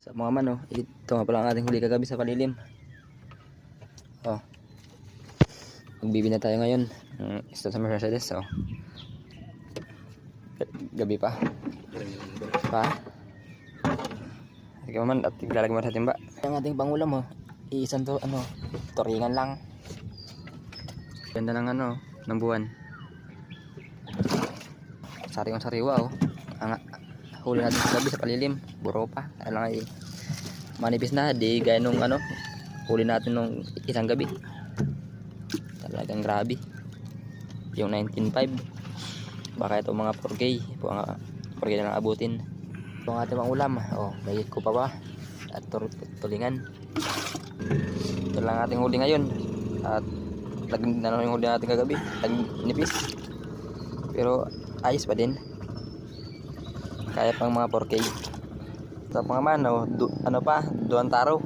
Sa mga man, oh, ito nga pala ang ating huli kagabi sa palilim. Oh. Magbibi na tayo ngayon. Isa sa Mercedes, oh. Gabi pa. Pa. Sige man, at iglalagay mo sa timba. Ang ating pangulam, oh. Iisan to, toringan lang. Ganda ng ng buwan. Sariwang sariwa, oh. Ang huli natin sa gabi sa palilim, buro pa. Alang ay manipis na, di gaya nung huli natin nung isang gabi. Talagang grabe. Yung 19.5. Baka ito mga 4K. 4K na lang abutin. Ito ang ating mga ulam. Oh, may ko pa ba? At tulingan. Ito lang ating huli ngayon. At laging na yung huli natin kagabi. Laging nipis. Pero ayos pa din. Kaya pang mga 4K. Sa mga man, duwan taro.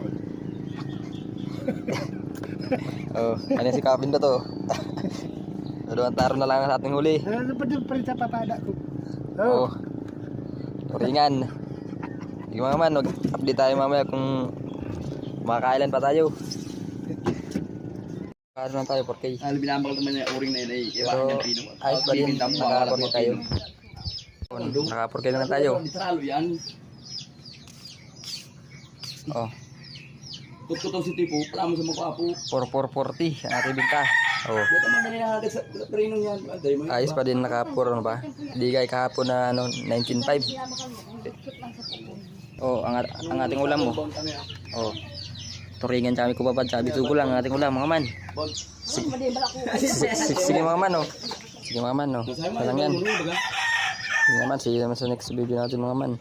Oh, ano si Captain na to? Duwan taro na lang sa ating huli. Ano pa din pa sa papada ko? Oh. Turingan. Yung mga man, update tayo mamaya kung makakailan pa tayo. Kaya lang tayo 4K. Binabag naman yung uring na yun ay Pero ayos pa din, naka-4K tayo. Naka-4K na lang tayo. Literalo yan. Oh, Tututong si Tipo, pala mo sa mukha po. 4440 ang ating binta. Oh, Dito man nilahagad sa prinong yan. ayos pa din, naka-4 ba? Hindi kaya kahapon na 19.5. Oh, ang ating ulam mo. Oh. Turingan tsaka may kubabad, tsaka bitugo lang ang ating ulam, mga man. Sige mga man, oh. Sige mga man, oh. Ito lang yan. Sige naman, sige naman sa next video natin, mga man.